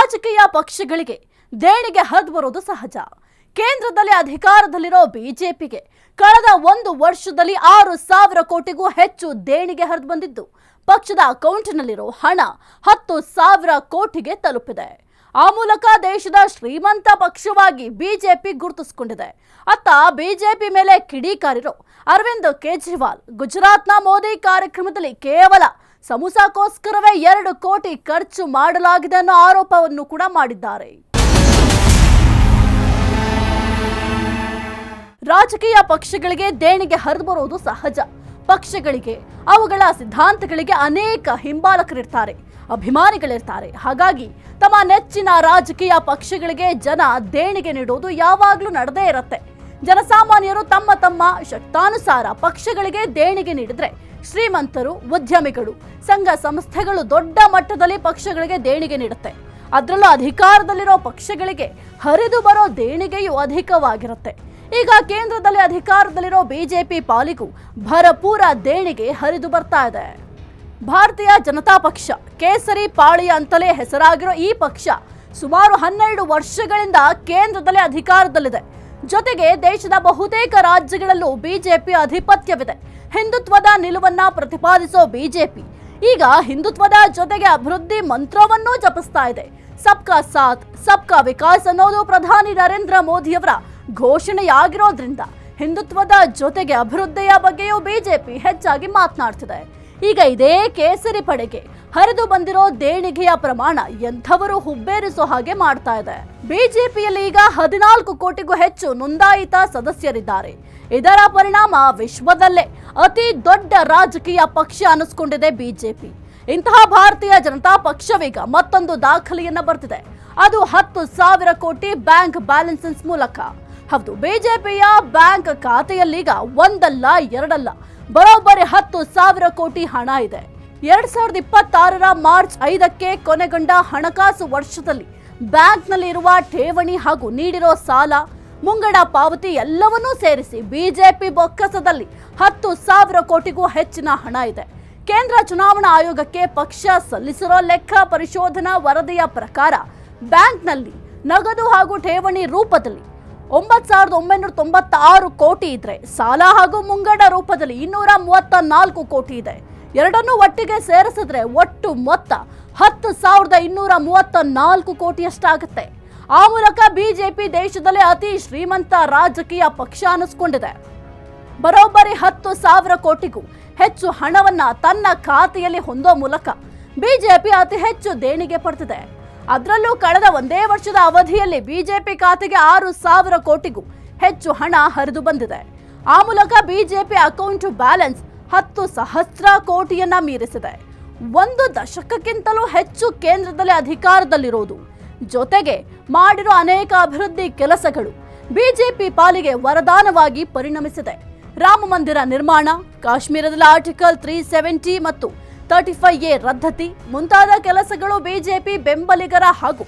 ರಾಜಕೀಯ ಪಕ್ಷಗಳಿಗೆ ದೇಣಿಗೆ ಹರಿದು ಬರೋದು ಸಹಜ. ಕೇಂದ್ರದಲ್ಲಿ ಅಧಿಕಾರದಲ್ಲಿರೋ ಬಿಜೆಪಿಗೆ ಕಳೆದ 1 ವರ್ಷದಲ್ಲಿ 6,000 ಕೋಟಿಗೂ ಹೆಚ್ಚು ದೇಣಿಗೆ ಹರಿದು ಬಂದಿದ್ದು ಪಕ್ಷದ ಅಕೌಂಟ್ನಲ್ಲಿರೋ ಹಣ 10,000 ಕೋಟಿಗೆ ತಲುಪಿದೆ. ಆ ಮೂಲಕ ದೇಶದ ಶ್ರೀಮಂತ ಪಕ್ಷವಾಗಿ ಬಿಜೆಪಿ ಗುರುತಿಸಿಕೊಂಡಿದೆ. ಅತ್ತ ಬಿಜೆಪಿ ಮೇಲೆ ಕಿಡಿಕಾರಿರೋ ಅರವಿಂದ್ ಕೇಜ್ರಿವಾಲ್ ಗುಜರಾತ್ನ ಮೋದಿ ಕಾರ್ಯಕ್ರಮದಲ್ಲಿ ಕೇವಲ ಸಮೋಸಾಕ್ಕೋಸ್ಕರವೇ 2 ಕೋಟಿ ಖರ್ಚು ಮಾಡಲಾಗಿದೆ ಅನ್ನೋ ಆರೋಪವನ್ನು ಕೂಡ ಮಾಡಿದ್ದಾರೆ. ರಾಜಕೀಯ ಪಕ್ಷಗಳಿಗೆ ದೇಣಿಗೆ ಹರಿದು ಬರೋದು ಸಹಜ. ಪಕ್ಷಗಳಿಗೆ ಅವುಗಳ ಸಿದ್ಧಾಂತಗಳಿಗೆ ಅನೇಕ ಹಿಂಬಾಲಕರಿರ್ತಾರೆ, ಅಭಿಮಾನಿಗಳಿರ್ತಾರೆ. ಹಾಗಾಗಿ ತಮ್ಮ ನೆಚ್ಚಿನ ರಾಜಕೀಯ ಪಕ್ಷಗಳಿಗೆ ಜನ ದೇಣಿಗೆ ನೀಡೋದು ಯಾವಾಗಲೂ ನಡೆದೇ ಇರುತ್ತೆ. ಜನಸಾಮಾನ್ಯರು ತಮ್ಮ ತಮ್ಮ ಶಕ್ತಾನುಸಾರ ಪಕ್ಷಗಳಿಗೆ ದೇಣಿಗೆ ನೀಡಿದ್ರೆ ಶ್ರೀಮಂತರು, ಉದ್ಯಮಿಗಳು, ಸಂಘ ಸಂಸ್ಥೆಗಳು ದೊಡ್ಡ ಮಟ್ಟದಲ್ಲಿ ಪಕ್ಷಗಳಿಗೆ ದೇಣಿಗೆ ನೀಡುತ್ತೆ. ಅದರಲ್ಲೂ ಅಧಿಕಾರದಲ್ಲಿರೋ ಪಕ್ಷಗಳಿಗೆ ಹರಿದು ಬರೋ ದೇಣಿಗೆಯು ಅಧಿಕವಾಗಿರುತ್ತೆ. ಈಗ ಕೇಂದ್ರದಲ್ಲಿ ಅಧಿಕಾರದಲ್ಲಿರೋ ಬಿಜೆಪಿ ಪಾಲಿಗೂ ಭರಪೂರ ದೇಣಿಗೆ ಹರಿದು ಬರ್ತಾ ಇದೆ. ಭಾರತೀಯ ಜನತಾ ಪಕ್ಷ ಕೇಸರಿ ಪಾಳಿ ಅಂತಲೇ ಹೆಸರಾಗಿರೋ ಈ ಪಕ್ಷ ಸುಮಾರು 12 ವರ್ಷಗಳಿಂದ ಕೇಂದ್ರದಲ್ಲಿ ಅಧಿಕಾರದಲ್ಲಿದೆ. ಜೊತೆಗೆ ದೇಶದ ಬಹುತೇಕ ರಾಜ್ಯಗಳಲ್ಲೂ ಬಿಜೆಪಿ ಆಧಿಪತ್ಯವಿದೆ. ಹಿಂದುತ್ವದ ನಿಲುವನ್ನ ಪ್ರತಿಪಾದಿಸೋ ಬಿಜೆಪಿ ಈಗ ಹಿಂದುತ್ವದ ಜೊತೆಗೆ ಅಭಿವೃದ್ಧಿ ಮಂತ್ರವನ್ನೂ ಜಪಿಸ್ತಾ ಇದೆ. ಸಬ್ಕಾ ಸಾಥ್ ಸಬ್ಕಾ ವಿಕಾಸ್ ಅನ್ನೋದು ಪ್ರಧಾನಿ ನರೇಂದ್ರ ಮೋದಿಯವರ ಘೋಷಣೆಯಾಗಿರೋದ್ರಿಂದ ಹಿಂದುತ್ವದ ಜೊತೆಗೆ ಅಭಿವೃದ್ಧಿಯ ಬಗ್ಗೆಯೂ ಬಿಜೆಪಿ ಹೆಚ್ಚಾಗಿ ಮಾತನಾಡ್ತಿದೆ. ಈಗ ಇದೇ ಕೇಸರಿ ಪಡೆಗೆ ಹರಿದು ಬಂದಿರೋ ದೇಣಿಗೆಯ ಪ್ರಮಾಣ ಎಂಥವರು ಹುಬ್ಬೇರಿಸೋ ಹಾಗೆ ಮಾಡ್ತಾ ಇದೆ. ಬಿಜೆಪಿಯಲ್ಲಿ ಈಗ 14 ಕೋಟಿಗೂ ಹೆಚ್ಚು ನೋಂದಾಯಿತ ಸದಸ್ಯರಿದ್ದಾರೆ. ಇದರ ಪರಿಣಾಮ ವಿಶ್ವದಲ್ಲೇ ಅತಿ ದೊಡ್ಡ ರಾಜಕೀಯ ಪಕ್ಷ ಅನಿಸ್ಕೊಂಡಿದೆ ಬಿಜೆಪಿ. ಇಂತಹ ಭಾರತೀಯ ಜನತಾ ಪಕ್ಷವೀಗ ಮತ್ತೊಂದು ದಾಖಲೆಯನ್ನ ಬರ್ತಿದೆ. ಅದು 10,000 ಕೋಟಿ ಬ್ಯಾಂಕ್ ಬ್ಯಾಲೆನ್ಸ್ ಮೂಲಕ. ಹೌದು, ಬಿಜೆಪಿಯ ಬ್ಯಾಂಕ್ ಖಾತೆಯಲ್ಲೀಗ ಒಂದಲ್ಲ ಎರಡಲ್ಲ ಬರೋಬ್ಬರಿ 10,000 ಕೋಟಿ ಹಣ ಇದೆ. 2026ರ ಮಾರ್ಚ್ 5ಕ್ಕೆ ಕೊನೆಗೊಂಡ ಹಣಕಾಸು ವರ್ಷದಲ್ಲಿ ಬ್ಯಾಂಕ್ನಲ್ಲಿ ಇರುವ ಠೇವಣಿ ಹಾಗೂ ನೀಡಿರೋ ಸಾಲ, ಮುಂಗಡ ಪಾವತಿ ಎಲ್ಲವನ್ನೂ ಸೇರಿಸಿ ಬಿಜೆಪಿ ಬೊಕ್ಕಸದಲ್ಲಿ 10,000 ಕೋಟಿಗೂ ಹೆಚ್ಚಿನ ಹಣ ಇದೆ. ಕೇಂದ್ರ ಚುನಾವಣಾ ಆಯೋಗಕ್ಕೆ ಪಕ್ಷ ಸಲ್ಲಿಸಿರೋ ಲೆಕ್ಕ ಪರಿಶೋಧನಾ ವರದಿಯ ಪ್ರಕಾರ ಬ್ಯಾಂಕ್ನಲ್ಲಿ ನಗದು ಹಾಗೂ ಠೇವಣಿ ರೂಪದಲ್ಲಿ 9,996 ಕೋಟಿ ಇದ್ರೆ ಸಾಲ ಹಾಗೂ ಮುಂಗಡ ರೂಪದಲ್ಲಿ 234 ಕೋಟಿ ಇದೆ. ಎರಡನ್ನೂ ಒಟ್ಟಿಗೆ ಸೇರಿಸಿದ್ರೆ ಒಟ್ಟು ಮೊತ್ತ 10,234 ಕೋಟಿಯಷ್ಟಾಗುತ್ತೆ. ಆ ಮೂಲಕ ಬಿಜೆಪಿ ದೇಶದಲ್ಲಿ ಅತಿ ಶ್ರೀಮಂತ ರಾಜಕೀಯ ಪಕ್ಷ ಅನಿಸ್ಕೊಂಡಿದೆ. ಬರೋಬ್ಬರಿ 10,000 ಕೋಟಿಗೂ ಹೆಚ್ಚು ಹಣವನ್ನ ತನ್ನ ಖಾತೆಯಲ್ಲಿ ಹೊಂದೋ ಮೂಲಕ ಬಿಜೆಪಿ ಅತಿ ಹೆಚ್ಚು ದೇಣಿಗೆ ಪಡೆದಿದೆ. ಅದರಲ್ಲೂ ಕಳೆದ 1 ವರ್ಷದ ಅವಧಿಯಲ್ಲಿ ಬಿಜೆಪಿ ಖಾತೆಗೆ 6,000 ಕೋಟಿಗೂ ಹೆಚ್ಚು ಹಣ ಹರಿದು ಬಂದಿದೆ. ಆ ಮೂಲಕ ಬಿಜೆಪಿ ಅಕೌಂಟ್ ಬ್ಯಾಲೆನ್ಸ್ 10,000 ಕೋಟಿಯನ್ನ ಮೀರಿಸಿದೆ. 1 ದಶಕಕ್ಕಿಂತಲೂ ಹೆಚ್ಚು ಕೇಂದ್ರದಲ್ಲಿ ಅಧಿಕಾರದಲ್ಲಿರೋದು ಜೊತೆಗೆ ಮಾಡಿರೋ ಅನೇಕ ಅಭಿವೃದ್ಧಿ ಕೆಲಸಗಳು ಬಿಜೆಪಿ ಪಾಲಿಗೆ ವರದಾನವಾಗಿ ಪರಿಣಮಿಸಿದೆ. ರಾಮ ಮಂದಿರ ನಿರ್ಮಾಣ, ಕಾಶ್ಮೀರದಲ್ಲಿ ಆರ್ಟಿಕಲ್ 370 ಮತ್ತು 35A ರದ್ದತಿ ಮುಂತಾದ ಕೆಲಸಗಳು ಬಿಜೆಪಿ ಬೆಂಬಲಿಗರ ಹಾಗೂ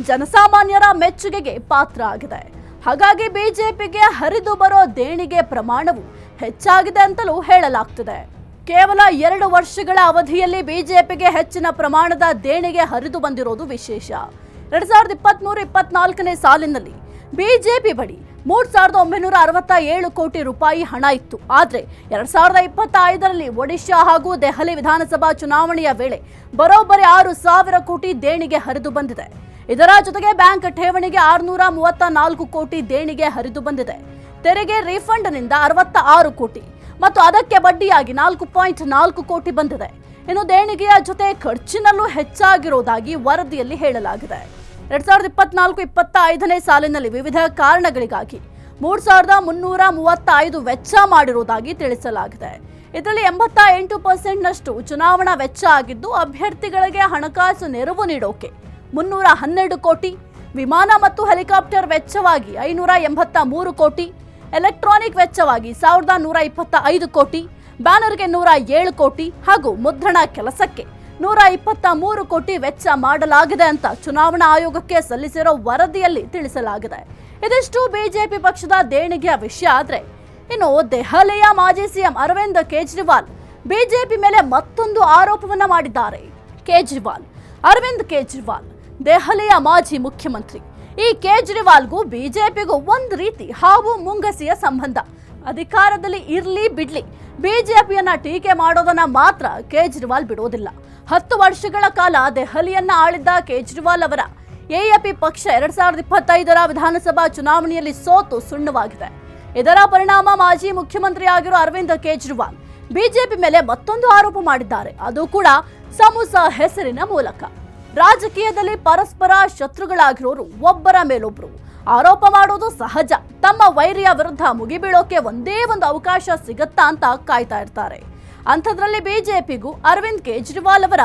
ಜನಸಾಮಾನ್ಯರ ಮೆಚ್ಚುಗೆಗೆ ಪಾತ್ರ ಆಗಿದೆ. ಹಾಗಾಗಿ ಬಿಜೆಪಿಗೆ ಹರಿದು ಬರೋ ದೇಣಿಗೆ ಪ್ರಮಾಣವು ಹೆಚ್ಚಾಗಿದೆ ಅಂತಲೂ ಹೇಳಲಾಗ್ತಿದೆ. ಕೇವಲ 2 ವರ್ಷಗಳ ಅವಧಿಯಲ್ಲಿ ಬಿಜೆಪಿಗೆ ಹೆಚ್ಚಿನ ಪ್ರಮಾಣದ ದೇಣಿಗೆ ಹರಿದು ಬಂದಿರೋದು ವಿಶೇಷ. 2023-24ನೇ ಸಾಲಿನಲ್ಲಿ ಬಿಜೆಪಿ ಬಳಿ 3,967 ಕೋಟಿ ರೂಪಾಯಿ ಹಣ ಇತ್ತು. ಆದರೆ 2025ರಲ್ಲಿ ಒಡಿಶಾ ಹಾಗೂ ದೆಹಲಿ ವಿಧಾನಸಭಾ ಚುನಾವಣೆಯ ವೇಳೆ ಬರೋಬ್ಬರಿ 6,000 ಕೋಟಿ ದೇಣಿಗೆ ಹರಿದು ಬಂದಿದೆ. ಇದರ ಜೊತೆಗೆ ಬ್ಯಾಂಕ್ ಠೇವಣಿಗೆ 634 ಕೋಟಿ ದೇಣಿಗೆ ಹರಿದು ಬಂದಿದೆ. ತೆರಿಗೆ ರೀಫಂಡ್ನಿಂದ 66 ಕೋಟಿ ಮತ್ತು ಅದಕ್ಕೆ ಬಡ್ಡಿಯಾಗಿ 4.4 ಕೋಟಿ ಬಂದಿದೆ. ಇನ್ನು ದೇಣಿಗೆಯ ಜೊತೆ ಖರ್ಚಿನಲ್ಲೂ ಹೆಚ್ಚಾಗಿರೋದಾಗಿ ವರದಿಯಲ್ಲಿ ಹೇಳಲಾಗಿದೆ. 2024-25ನೇ ಸಾಲಿನಲ್ಲಿ ವಿವಿಧ ಕಾರಣಗಳಿಗಾಗಿ 3,335 ವೆಚ್ಚ ಮಾಡಿರುವುದಾಗಿ ತಿಳಿಸಲಾಗಿದೆ. ಇದರಲ್ಲಿ 88% ಚುನಾವಣಾ ವೆಚ್ಚ ಆಗಿದ್ದು, ಅಭ್ಯರ್ಥಿಗಳಿಗೆ ಹಣಕಾಸು ನೆರವು ನೀಡೋಕೆ 312 ಕೋಟಿ, ವಿಮಾನ ಮತ್ತು ಹೆಲಿಕಾಪ್ಟರ್ ವೆಚ್ಚವಾಗಿ 583 ಕೋಟಿ, ಎಲೆಕ್ಟ್ರಾನಿಕ್ ವೆಚ್ಚವಾಗಿ 1,125 ಕೋಟಿ, ಬ್ಯಾನರ್ಗೆ 107 ಕೋಟಿ ಹಾಗೂ ಮುದ್ರಣ ಕೆಲಸಕ್ಕೆ 123 ಕೋಟಿ ವೆಚ್ಚ ಮಾಡಲಾಗಿದೆ ಅಂತ ಚುನಾವಣಾ ಆಯೋಗಕ್ಕೆ ಸಲ್ಲಿಸಿರೋ ವರದಿಯಲ್ಲಿ ತಿಳಿಸಲಾಗಿದೆ. ಇದಿಷ್ಟು ಬಿಜೆಪಿ ಪಕ್ಷದ ದೇಣಿಗೆಯ ವಿಷಯ. ಆದ್ರೆ ಇನ್ನು ದೆಹಲಿಯ ಮಾಜಿ ಸಿಎಂ ಅರವಿಂದ್ ಕೇಜ್ರಿವಾಲ್ ಬಿಜೆಪಿ ಮೇಲೆ ಮತ್ತೊಂದು ಆರೋಪವನ್ನ ಮಾಡಿದ್ದಾರೆ. ಅರವಿಂದ್ ಕೇಜ್ರಿವಾಲ್ ದೆಹಲಿಯ ಮಾಜಿ ಮುಖ್ಯಮಂತ್ರಿ ಈ ಕೇಜ್ರಿವಾಲ್ಗೂ ಬಿಜೆಪಿಗೂ ಒಂದು ರೀತಿ ಹಾವು ಮುಂಗಸಿಯ ಸಂಬಂಧ. ಅಧಿಕಾರದಲ್ಲಿ ಇರ್ಲಿ ಬಿಡ್ಲಿ, ಬಿಜೆಪಿಯನ್ನ ಟೀಕೆ ಮಾಡೋದನ್ನ ಮಾತ್ರ ಕೇಜ್ರಿವಾಲ್ ಬಿಡೋದಿಲ್ಲ. 10 ವರ್ಷಗಳ ಕಾಲ ದೆಹಲಿಯನ್ನ ಆಳಿದ್ದ ಕೇಜ್ರಿವಾಲ್ ಅವರ ಎಎಪಿ ಪಕ್ಷ 2025ರ ವಿಧಾನಸಭಾ ಚುನಾವಣೆಯಲ್ಲಿ ಸೋತು ಸುಣ್ಣವಾಗಿದೆ. ಇದರ ಪರಿಣಾಮ ಮಾಜಿ ಮುಖ್ಯಮಂತ್ರಿ ಆಗಿರೋ ಅರವಿಂದ್ ಕೇಜ್ರಿವಾಲ್ ಬಿಜೆಪಿ ಮೇಲೆ ಮತ್ತೊಂದು ಆರೋಪ ಮಾಡಿದ್ದಾರೆ. ಅದು ಕೂಡ ಸಮೂಸ ಹೆಸರಿನ ಮೂಲಕ. ರಾಜಕೀಯದಲ್ಲಿ ಪರಸ್ಪರ ಶತ್ರುಗಳಾಗಿರೋರು ಒಬ್ಬರ ಮೇಲೊಬ್ರು ಆರೋಪ ಮಾಡೋದು ಸಹಜ. ತಮ್ಮ ವೈರಿಯ ವಿರುದ್ಧ ಮುಗಿಬೀಳೋಕೆ ಒಂದೇ ಒಂದು ಅವಕಾಶ ಸಿಗತ್ತಾ ಅಂತ ಕಾಯ್ತಾ ಇರ್ತಾರೆ. ಅಂಥದ್ರಲ್ಲಿ ಬಿಜೆಪಿಗೂ ಅರವಿಂದ್ ಕೇಜ್ರಿವಾಲ್ ಅವರ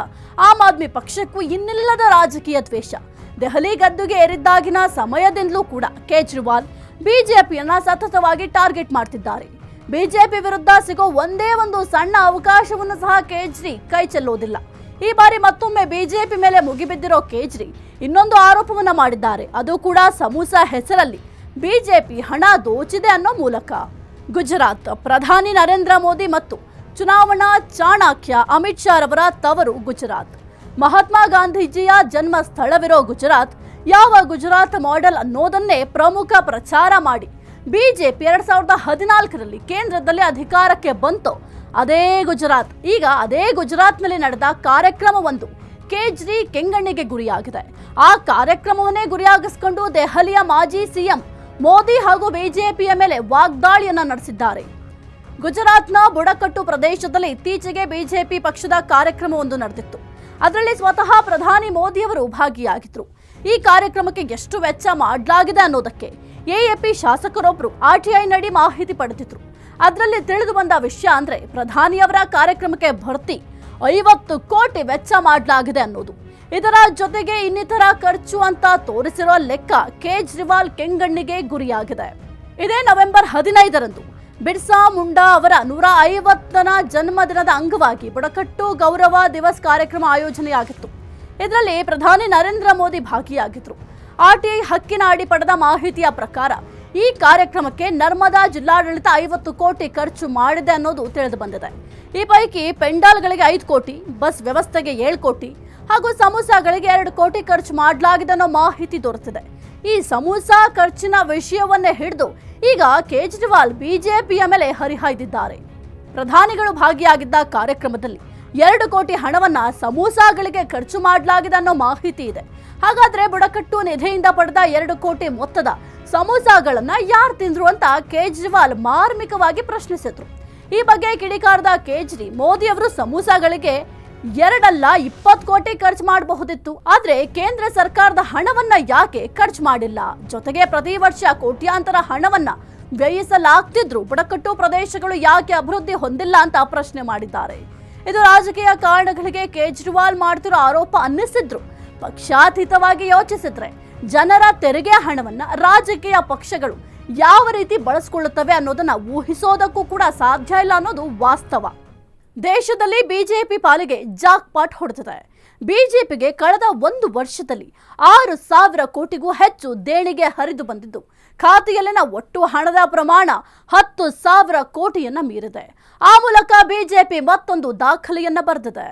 ಆಮ್ ಆದ್ಮಿ ಪಕ್ಷಕ್ಕೂ ಇನ್ನಿಲ್ಲದ ರಾಜಕೀಯ ದ್ವೇಷ. ದೆಹಲಿ ಗದ್ದುಗೆ ಏರಿದ್ದಾಗಿನ ಸಮಯದಿಂದಲೂ ಕೂಡ ಕೇಜ್ರಿವಾಲ್ ಬಿಜೆಪಿಯನ್ನ ಸತತವಾಗಿ ಟಾರ್ಗೆಟ್ ಮಾಡ್ತಿದ್ದಾರೆ. ಬಿಜೆಪಿ ವಿರುದ್ಧ ಸಿಗೋ ಒಂದೇ ಒಂದು ಸಣ್ಣ ಅವಕಾಶವನ್ನು ಸಹ ಕೇಜ್ರಿ ಕೈ ಚೆಲ್ಲೋದಿಲ್ಲ. ಈ ಬಾರಿ ಮತ್ತೊಮ್ಮೆ ಬಿಜೆಪಿ ಮೇಲೆ ಮುಗಿಬಿದ್ದಿರೋ ಕೇಜ್ರಿ ಇನ್ನೊಂದು ಆರೋಪವನ್ನ ಮಾಡಿದ್ದಾರೆ. ಅದು ಕೂಡ ಸಮೂಸ ಹೆಸರಲ್ಲಿ ಬಿಜೆಪಿ ಹಣ ದೋಚಿದೆ ಅನ್ನೋ ಮೂಲಕ. ಗುಜರಾತ್ ಪ್ರಧಾನಿ ನರೇಂದ್ರ ಮೋದಿ ಮತ್ತು ಚುನಾವಣಾ ಚಾಣಕ್ಯ ಅಮಿತ್ ಶಾ ರವರ ತವರು ಗುಜರಾತ್. ಮಹಾತ್ಮ ಗಾಂಧೀಜಿಯ ಜನ್ಮ ಸ್ಥಳವಿರೋ ಗುಜರಾತ್ ಯಾವ ಗುಜರಾತ್ ಮಾಡೆಲ್ ಅನ್ನೋದನ್ನೇ ಪ್ರಮುಖ ಪ್ರಚಾರ ಮಾಡಿ ಬಿಜೆಪಿ 2014ರಲ್ಲಿ ಕೇಂದ್ರದಲ್ಲಿ ಅಧಿಕಾರಕ್ಕೆ ಬಂತು. ಅದೇ ಗುಜರಾತ್. ಈಗ ಅದೇ ಗುಜರಾತ್ನಲ್ಲಿ ನಡೆದ ಕಾರ್ಯಕ್ರಮವೊಂದು ಕೇಜ್ರಿ ಕೆಂಗಣ್ಣಿಗೆ ಗುರಿಯಾಗಿದೆ. ಆ ಕಾರ್ಯಕ್ರಮವನ್ನೇ ಗುರಿಯಾಗಿಸಿಕೊಂಡು ದೆಹಲಿಯ ಮಾಜಿ ಸಿಎಂ ಮೋದಿ ಹಾಗೂ ಬಿಜೆಪಿಯ ಮೇಲೆ ವಾಗ್ದಾಳಿಯನ್ನ ನಡೆಸಿದ್ದಾರೆ. ಗುಜರಾತ್ನ ಬುಡಕಟ್ಟು ಪ್ರದೇಶದಲ್ಲಿ ಇತ್ತೀಚೆಗೆ ಬಿಜೆಪಿ ಪಕ್ಷದ ಕಾರ್ಯಕ್ರಮವೊಂದು ನಡೆದಿತ್ತು. ಅದರಲ್ಲಿ ಸ್ವತಃ ಪ್ರಧಾನಿ ಮೋದಿಯವರು ಭಾಗಿಯಾಗಿದ್ರು. ಈ ಕಾರ್ಯಕ್ರಮಕ್ಕೆ ಎಷ್ಟು ವೆಚ್ಚ ಮಾಡಲಾಗಿದೆ ಅನ್ನೋದಕ್ಕೆ ಎಎಪಿ ಶಾಸಕರೊಬ್ಬರು ಆರ್ಟಿಐ ನಡಿ ಮಾಹಿತಿ ಪಡೆದಿದ್ರು. ಅದರಲ್ಲಿ ತಿಳಿದು ಬಂದ ವಿಷಯ ಅಂದ್ರೆ ಪ್ರಧಾನಿಯವರ ಕಾರ್ಯಕ್ರಮಕ್ಕೆ ಭರ್ತಿ 50 ಕೋಟಿ ವೆಚ್ಚ ಮಾಡಲಾಗಿದೆ ಅನ್ನೋದು. ಇದರ ಜೊತೆಗೆ ಇನ್ನಿತರ ಖರ್ಚು ಅಂತ ತೋರಿಸಿರೋ ಲೆಕ್ಕ ಕೇಜ್ರಿವಾಲ್ ಕೆಂಗಣ್ಣಿಗೆ ಗುರಿಯಾಗಿದೆ. ಇದೇ ನವೆಂಬರ್ 15ರಂದು ಬಿರ್ಸಾ ಮುಂಡಾ ಅವರ 150ನ ಜನ್ಮದಿನದ ಅಂಗವಾಗಿ ಬುಡಕಟ್ಟು ಗೌರವ ದಿವಸ್ ಕಾರ್ಯಕ್ರಮ ಆಯೋಜನೆಯಾಗಿತ್ತು. ಇದರಲ್ಲಿ ಪ್ರಧಾನಿ ನರೇಂದ್ರ ಮೋದಿ ಭಾಗಿಯಾಗಿದ್ರು. ಆರ್ಟಿಐ ಹಕ್ಕಿನ ಅಡಿ ಪಡೆದ ಮಾಹಿತಿಯ ಪ್ರಕಾರ ಈ ಕಾರ್ಯಕ್ರಮಕ್ಕೆ ನರ್ಮದಾ ಜಿಲ್ಲಾಡಳಿತ 50 ಕೋಟಿ ಖರ್ಚು ಮಾಡಿದೆ ಅನ್ನೋದು ತಿಳಿದು ಬಂದಿದೆ. ಈ ಪೈಕಿ ಪೆಂಡಾಲ್ಗಳಿಗೆ 5 ಕೋಟಿ, ಬಸ್ ವ್ಯವಸ್ಥೆಗೆ 7 ಕೋಟಿ ಹಾಗೂ ಸಮೂಸಗಳಿಗೆ 2 ಕೋಟಿ ಖರ್ಚು ಮಾಡಲಾಗಿದೆ ಅನ್ನೋ ಮಾಹಿತಿ ದೊರೆತಿದೆ. ಈ ಸಮೂಸಾ ಖರ್ಚಿನ ವಿಷಯವನ್ನೇ ಹಿಡಿದು ಈಗ ಕೇಜ್ರಿವಾಲ್ ಬಿಜೆಪಿಯ ಮೇಲೆ ಹರಿಹಾಯ್ದಿದ್ದಾರೆ. ಪ್ರಧಾನಿಗಳು ಭಾಗಿಯಾಗಿದ್ದ ಕಾರ್ಯಕ್ರಮದಲ್ಲಿ 2 ಕೋಟಿ ಹಣವನ್ನ ಸಮೂಸಾಗಳಿಗೆ ಖರ್ಚು ಮಾಡಲಾಗಿದೆ ಅನ್ನೋ ಮಾಹಿತಿ ಇದೆ. ಹಾಗಾದ್ರೆ ಬುಡಕಟ್ಟು ನಿಧಿಯಿಂದ ಪಡೆದ 2 ಕೋಟಿ ಮೊತ್ತದ ಸಮೂಸಾಗಳನ್ನ ಯಾರು ತಿಂದ್ರು ಅಂತ ಕೇಜ್ರಿವಾಲ್ ಮಾರ್ಮಿಕವಾಗಿ ಪ್ರಶ್ನಿಸಿದ್ರು. ಈ ಬಗ್ಗೆ ಕಿಡಿಕಾರದ ಕೇಜ್ರಿ ಮೋದಿ ಅವರು ಸಮೂಸಾಗಳಿಗೆ 2 ಅಲ್ಲ 20 ಕೋಟಿ ಖರ್ಚು ಮಾಡಬಹುದಿತ್ತು. ಆದ್ರೆ ಕೇಂದ್ರ ಸರ್ಕಾರದ ಹಣವನ್ನ ಯಾಕೆ ಖರ್ಚು ಮಾಡಿಲ್ಲ? ಜೊತೆಗೆ ಪ್ರತಿ ವರ್ಷ ಕೋಟ್ಯಾಂತರ ಹಣವನ್ನ ವ್ಯಯಿಸಲಾಗ್ತಿದ್ರು. ಬುಡಕಟ್ಟು ಪ್ರದೇಶಗಳು ಯಾಕೆ ಅಭಿವೃದ್ಧಿ ಹೊಂದಿಲ್ಲ ಅಂತ ಪ್ರಶ್ನೆ ಮಾಡಿದ್ದಾರೆ. ಇದು ರಾಜಕೀಯ ಕಾರಣಗಳಿಗೆ ಕೇಜ್ರಿವಾಲ್ ಮಾಡ್ತಿರೋ ಆರೋಪ ಅನ್ನಿಸಿದ್ರು. ಪಕ್ಷಾತೀತವಾಗಿ ಯೋಚಿಸಿದ್ರೆ ಜನರ ತೆರಿಗೆ ಹಣವನ್ನ ರಾಜಕೀಯ ಪಕ್ಷಗಳು ಯಾವ ರೀತಿ ಬಳಸಿಕೊಳ್ಳುತ್ತವೆ ಅನ್ನೋದನ್ನ ಊಹಿಸೋದಕ್ಕೂ ಕೂಡ ಸಾಧ್ಯ ಇಲ್ಲ ಅನ್ನೋದು ವಾಸ್ತವ. ದೇಶದಲ್ಲಿ ಬಿಜೆಪಿ ಪಾಲಿಗೆ ಜಾಕ್ ಪಾಟ್ ಹೊಡೆದಿದೆ. ಬಿಜೆಪಿಗೆ ಕಳೆದ 1 ವರ್ಷದಲ್ಲಿ 6,000 ಕೋಟಿಗೂ ಹೆಚ್ಚು ದೇಣಿಗೆ ಹರಿದು ಬಂದಿದ್ದು ಖಾತೆಯಲ್ಲಿನ ಒಟ್ಟು ಹಣದ ಪ್ರಮಾಣ 10,000 ಕೋಟಿಯನ್ನ ಮೀರಿದೆ. ಆ ಮೂಲಕ ಬಿಜೆಪಿ ಮತ್ತೊಂದು ದಾಖಲೆಯನ್ನ ಬರೆದಿದೆ.